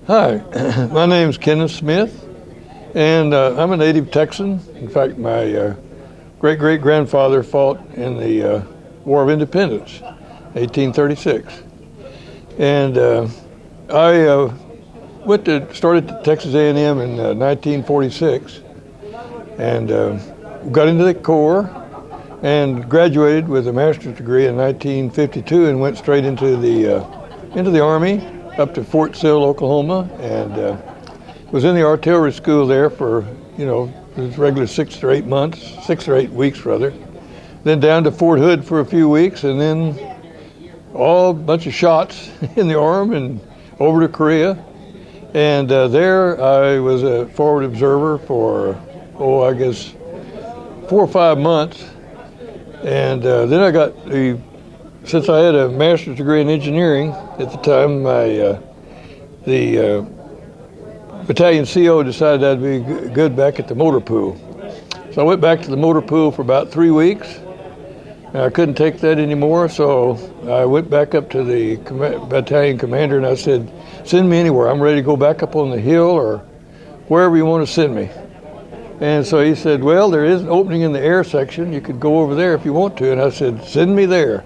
Hi, my name's Kenneth Smith, and I'm a native Texan. In fact, my great-great-grandfather fought in the War of Independence, 1836. And I started at Texas A&M in 1946, and got into the Corps and graduated with a master's degree in 1952, and went straight into the Army up to Fort Sill, Oklahoma, and was in the artillery school there for, the regular 6 or 8 weeks rather. Then down to Fort Hood for a few weeks, and then a bunch of shots in the arm and over to Korea. And there I was a forward observer for, I guess 4 or 5 months. And then I got since I had a master's degree in engineering at the time, the battalion CO decided I'd be good back at the motor pool. So I went back to the motor pool for about 3 weeks. And I couldn't take that anymore, so I went back up to the battalion commander and I said, send me anywhere. I'm ready to go back up on the hill or wherever you want to send me. And so he said, well, there is an opening in the air section. You could go over there if you want to. And I said, send me there.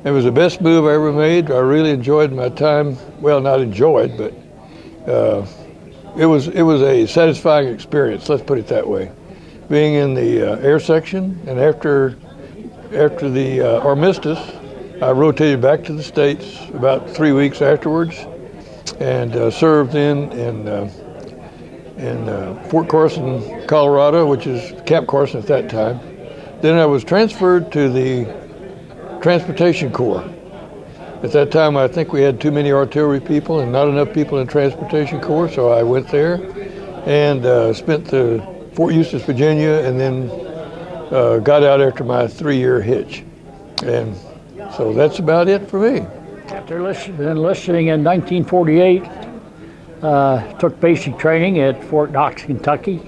It was the best move I ever made. I really enjoyed my time. Well, not enjoyed, but it was a satisfying experience, let's put it that way. Being in the air section, and after the armistice, I rotated back to the States about 3 weeks afterwards, and served in Fort Carson, Colorado, which is Camp Carson at that time. Then I was transferred to the Transportation Corps. At that time, I think we had too many artillery people and not enough people in Transportation Corps, so I went there and spent the Fort Eustis, Virginia, and then got out after my 3-year hitch. And so that's about it for me. After enlisting in 1948, took basic training at Fort Knox, Kentucky.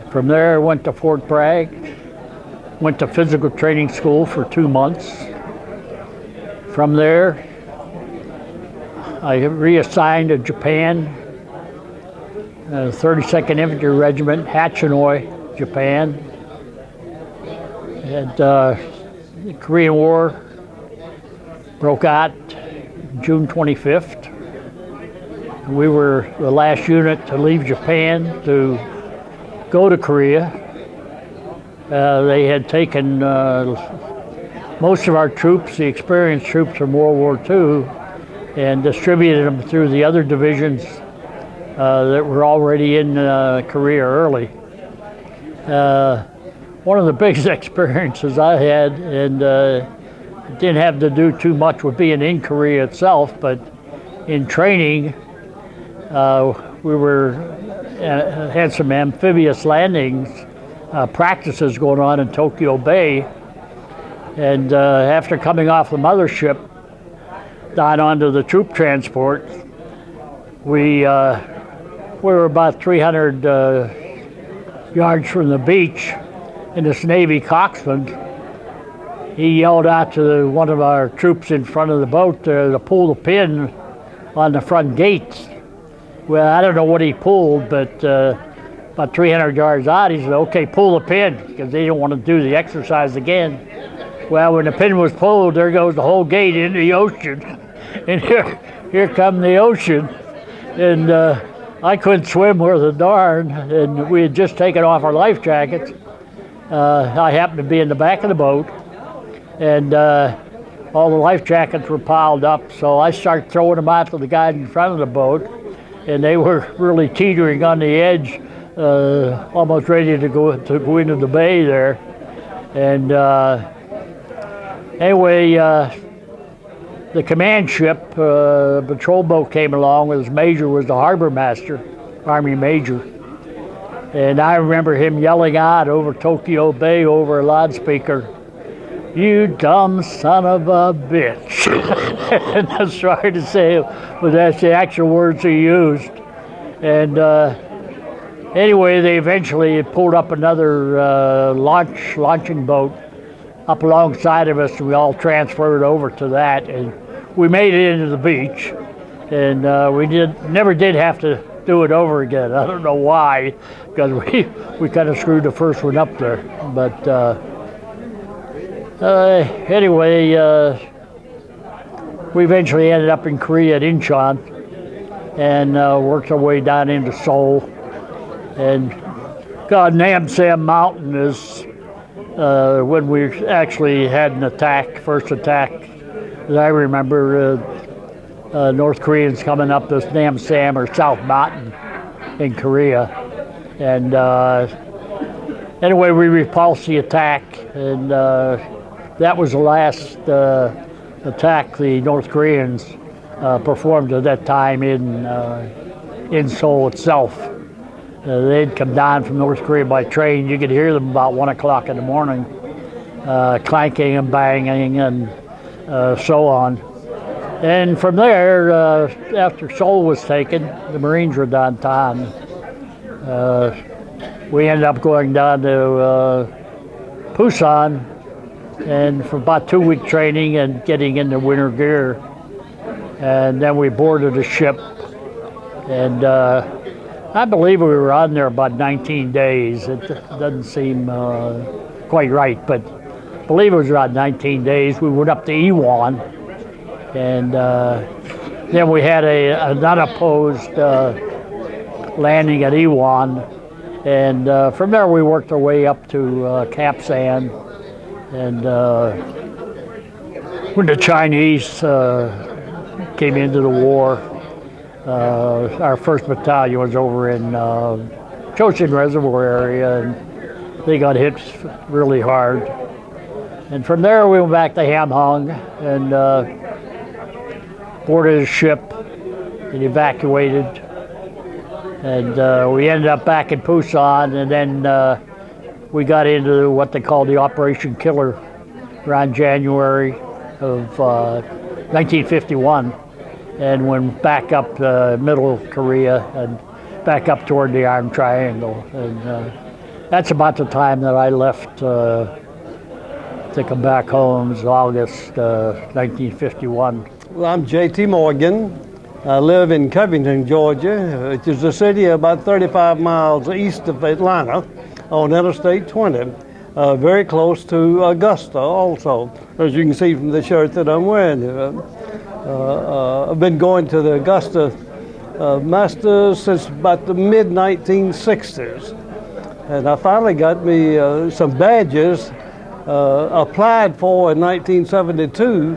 From there, I went to Fort Bragg. Went to physical training school for 2 months. From there, I reassigned to Japan, 32nd Infantry Regiment, Hachinoy, Japan. And the Korean War broke out June 25th. We were the last unit to leave Japan to go to Korea. They had taken most of our troops, the experienced troops from World War II, and distributed them through the other divisions that were already in Korea early. One of the biggest experiences I had, and it didn't have to do too much with being in Korea itself, but in training, we had some amphibious landings, practices going on in Tokyo Bay, and after coming off the mothership down onto the troop transport, we were about 300 yards from the beach, and this Navy coxswain, he yelled out to one of our troops in front of the boat to pull the pin on the front gates. Well, I don't know what he pulled, but about 300 yards out, he said, okay, pull the pin, because they didn't want to do the exercise again. Well, when the pin was pulled, there goes the whole gate into the ocean. And here come the ocean. And I couldn't swim worth a darn, and we had just taken off our life jackets. I happened to be in the back of the boat, and all the life jackets were piled up, so I started throwing them out to the guys in front of the boat, and they were really teetering on the edge, almost ready to go into the bay there. And anyway, the command ship, patrol boat came along, his major was the harbor master, Army major. And I remember him yelling out over Tokyo Bay over a loudspeaker, "You dumb son of a bitch." And I'm sorry to say, but that's the actual words he used. And anyway, they eventually pulled up another launching boat up alongside of us, and we all transferred over to that, and we made it into the beach. and we never did have to do it over again. I don't know why, because we kind of screwed the first one up there. But anyway, we eventually ended up in Korea at Incheon, and worked our way down into Seoul. And God, Namsam Mountain is when we actually had an attack, first attack that I remember. North Koreans coming up this Namsam or South Mountain in Korea, and anyway, we repulsed the attack, and that was the last attack the North Koreans performed at that time in Seoul itself. They'd come down from North Korea by train. You could hear them about 1 o'clock in the morning, clanking and banging and so on. And from there, after Seoul was taken, the Marines were downtown. We ended up going down to Busan, and for about 2-week training and getting into winter gear. And then we boarded a ship, and I believe we were on there about 19 days. It doesn't seem quite right, but I believe it was around 19 days. We went up to Iwon, and then we had an unopposed landing at Iwon, and from there we worked our way up to Kapsan. And when the Chinese came into the war, our first battalion was over in Choshin Reservoir area, and they got hit really hard. And from there we went back to Hamhung and boarded a ship and evacuated. And we ended up back in Busan, and then we got into what they call the Operation Killer around January of 1951, and went back up middle Korea and back up toward the Armed Triangle. And that's about the time that I left to come back home. It was August 1951. Well, I'm J.T. Morgan. I live in Covington, Georgia, which is a city about 35 miles east of Atlanta on Interstate 20, very close to Augusta also, as you can see from the shirt that I'm wearing here. I've been going to the Augusta Masters since about the mid-1960s, and I finally got me some badges applied for in 1972,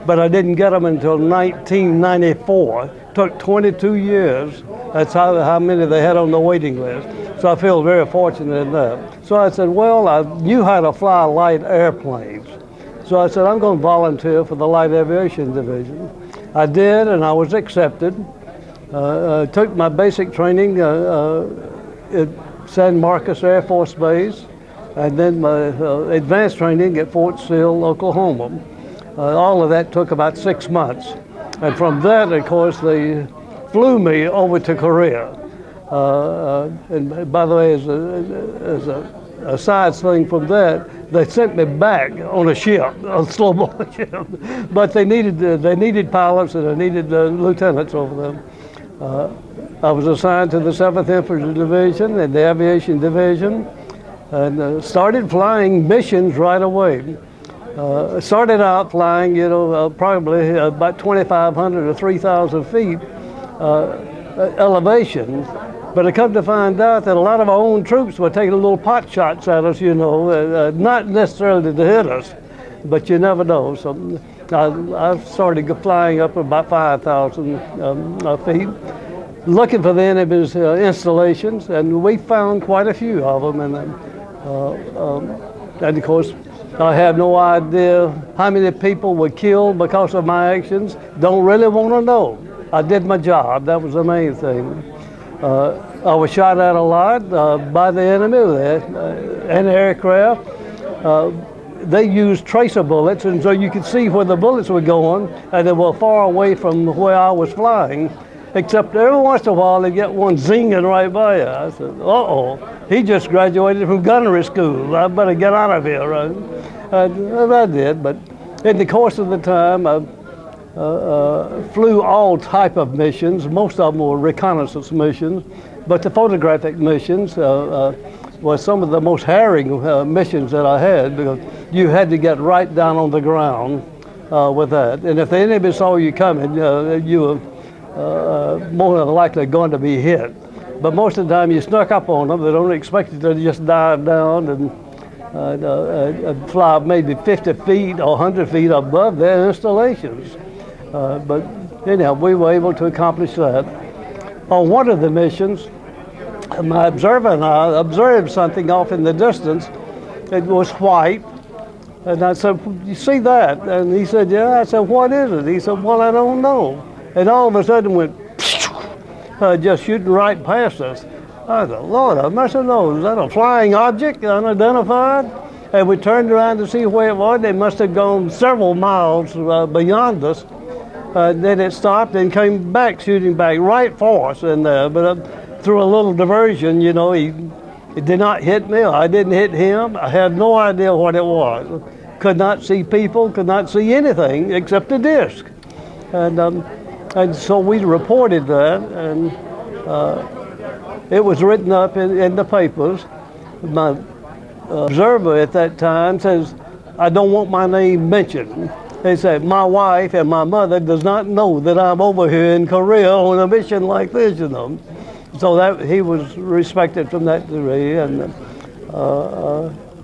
but I didn't get them until 1994. Took 22 years. That's how many they had on the waiting list. So I feel very fortunate in that. So I said, well, I knew how to fly light airplanes. So I said, I'm going to volunteer for the Light Aviation Division. I did, and I was accepted. Took my basic training at San Marcos Air Force Base, and then my advanced training at Fort Sill, Oklahoma. All of that took about 6 months. And from that, of course, they flew me over to Korea. And by the way, as a side thing from that, they sent me back on a ship, a slow-motion ship. But they needed pilots, and they needed lieutenants over them. I was assigned to the 7th Infantry Division and the Aviation Division, and started flying missions right away. Started out flying, probably about 2,500 or 3,000 feet elevation, but I come to find out that a lot of our own troops were taking little pot shots at us, not necessarily to hit us, but you never know. So I started flying up about 5,000 feet, looking for the enemy's installations, and we found quite a few of them. And of course, I have no idea how many people were killed because of my actions. Don't really want to know. I did my job. That was the main thing. I was shot at a lot by the enemy, anti-aircraft. They used tracer bullets, and so you could see where the bullets were going, and they were far away from where I was flying, except every once in a while they get one zinging right by you. I said, uh-oh, he just graduated from gunnery school. I better get out of here. And I did, but in the course of the time, flew all type of missions. Most of them were reconnaissance missions, but the photographic missions was some of the most harrowing missions that I had, because you had to get right down on the ground with that. And if the enemy saw you coming, you were more than likely going to be hit. But most of the time you snuck up on them. They don't expect you to just dive down and fly maybe 50 feet or 100 feet above their installations. But anyhow, we were able to accomplish that. On one of the missions, my observer and I observed something off in the distance. It was white. And I said, "You see that?" And he said, "Yeah." I said, "What is it?" He said, "Well, I don't know." And all of a sudden went just shooting right past us. I said, "Lord, I must have known. Is that a flying object, unidentified?" And we turned around to see where it was. They must have gone several miles beyond us. Then it stopped and came back, shooting back right for us. And but through a little diversion, you know, he did not hit me. I didn't hit him. I had no idea what it was. Could not see people. Could not see anything except a disc. And so we reported that, and it was written up in the papers. My observer at that time says, "I don't want my name mentioned." They said, "My wife and my mother does not know that I'm over here in Korea on a mission like this, you know." So that he was respected from that degree, and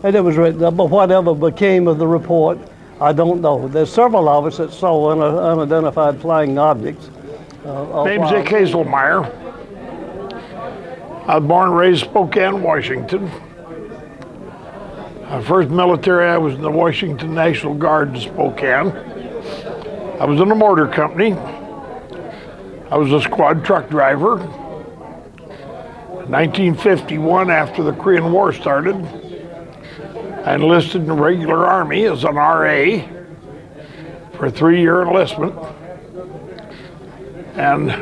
it was written up. But whatever became of the report, I don't know. There's several of us that saw unidentified flying objects. Name's Kestlemeyer. I was born and raised in Spokane, Washington. First military, I was in the Washington National Guard in Spokane. I was in the motor company. I was a squad truck driver. In 1951, after the Korean War started, I enlisted in the regular Army as an RA for a 3-year enlistment, and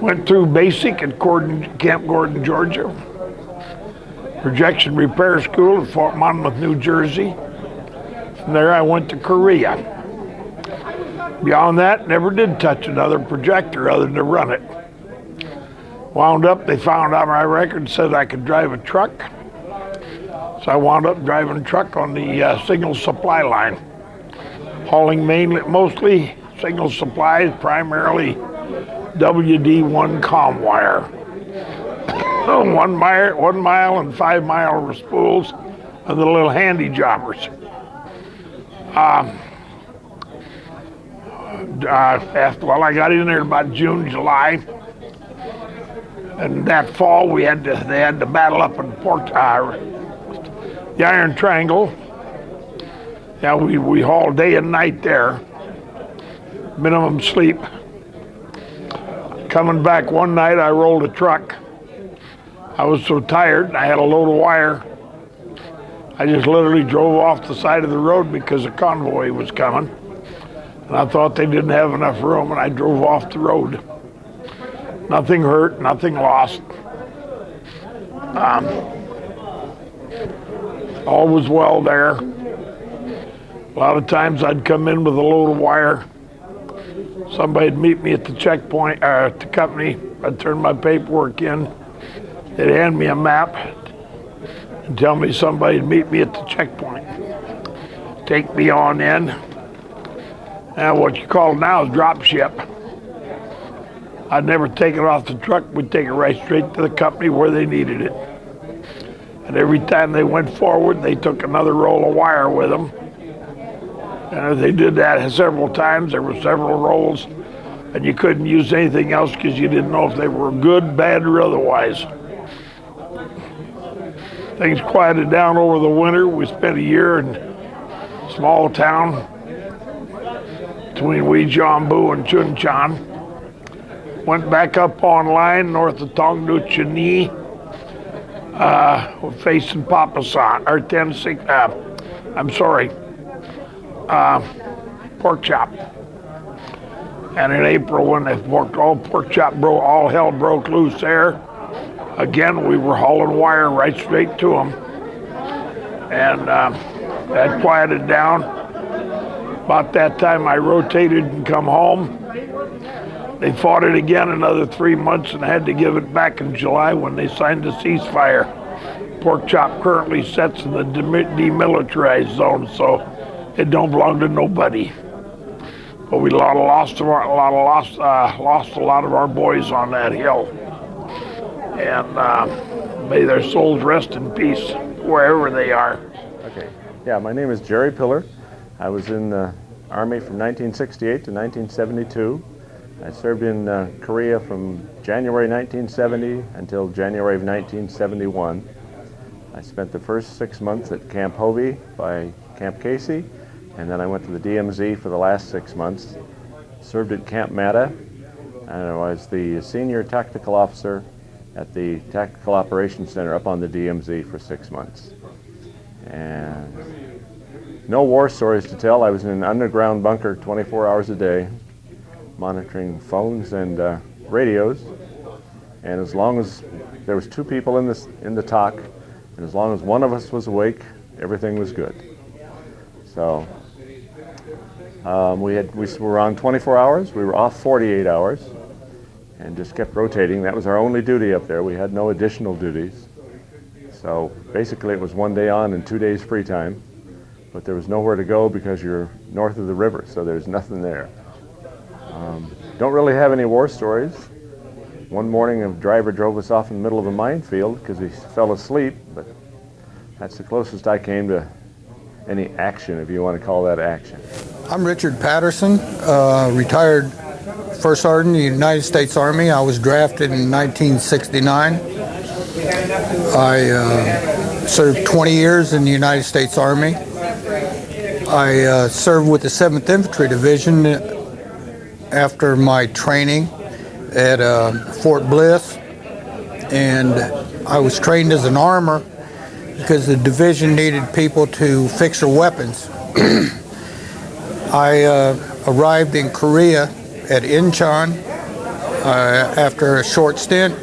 went through basic at Camp Gordon, Georgia, projection repair school at Fort Monmouth, New Jersey. From there I went to Korea. Beyond that, never did touch another projector other than to run it. Wound up, they found out my record said I could drive a truck. So I wound up driving a truck on the signal supply line, hauling mostly signal supplies, primarily WD1 comm wire. 1 mile and 5 mile spools and the little handy jobbers. I got in there about June, July, and that fall they had to battle up in the Iron Triangle. Yeah, we hauled day and night there, minimum sleep. Coming back one night, I rolled a truck. I was so tired, I had a load of wire. I just literally drove off the side of the road because a convoy was coming. And I thought they didn't have enough room, and I drove off the road. Nothing hurt, nothing lost. All was well there. A lot of times I'd come in with a load of wire. Somebody'd meet me at the checkpoint, at the company. I'd turn my paperwork in. They'd hand me a map and tell me somebody'd meet me at the checkpoint. Take me on in. Now what you call now is drop ship. I'd never take it off the truck. We'd take it right straight to the company where they needed it. And every time they went forward, they took another roll of wire with them. And they did that several times. There were several rolls, and you couldn't use anything else because you didn't know if they were good, bad, or otherwise. Things quieted down over the winter. We spent a year in a small town between Weijambu and Chuncheon. Went back up online north of Tongduchini, facing Papasan, or Tennessee, pork chop. And in April, when all hell broke loose there, again, we were hauling wire right straight to them. And that quieted down. About that time, I rotated and come home. They fought it again another 3 months and had to give it back in July when they signed the ceasefire. Pork chop currently sits in the demilitarized zone, so it don't belong to nobody. But we lost a lot of our boys on that hill, and may their souls rest in peace wherever they are. Okay. Yeah, my name is Jerry Pillar. I was in the Army from 1968 to 1972. I served in Korea from January 1970 until January of 1971. I spent the first 6 months at Camp Hovey by Camp Casey, and then I went to the DMZ for the last 6 months. Served at Camp Mata, and I was the senior tactical officer at the Tactical Operations Center up on the DMZ for 6 months. And no war stories to tell. I was in an underground bunker 24 hours a day, monitoring phones and radios. And as long as there was 2 people in the TOC, and as long as one of us was awake, everything was good. So we were on 24 hours. We were off 48 hours, and just kept rotating. That was our only duty up there. We had no additional duties. So basically, it was 1 day on and 2 days free time. But there was nowhere to go because you're north of the river, so there's nothing there. Don't really have any war stories. One morning, a driver drove us off in the middle of a minefield because he fell asleep, but that's the closest I came to any action, if you want to call that action. I'm Richard Patterson, retired First Sergeant in the United States Army. I was drafted in 1969. I served 20 years in the United States Army. I served with the 7th Infantry Division after my training at Fort Bliss, and I was trained as an armor because the division needed people to fix their weapons. I arrived in Korea at Incheon after a short stint.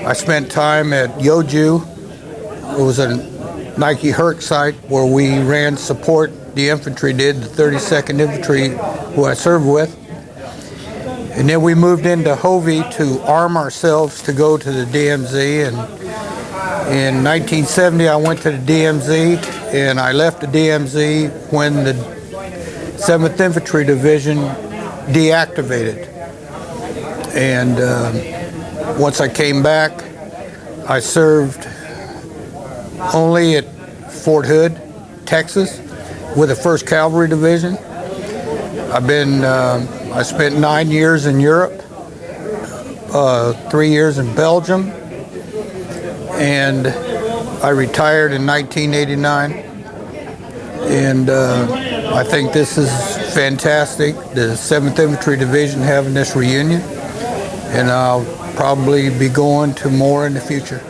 I spent time at Yeoju. It was a Nike Herc site where we ran support. The infantry did, the 32nd Infantry, who I served with. And then we moved into Hovey to arm ourselves to go to the DMZ. And in 1970, I went to the DMZ, and I left the DMZ when the 7th Infantry Division deactivated. And once I came back, I served only at Fort Hood, Texas, with the 1st Cavalry Division. I spent 9 years in Europe, 3 years in Belgium, and I retired in 1989. And I think this is fantastic, the 7th Infantry Division having this reunion, and I'll probably be going to more in the future.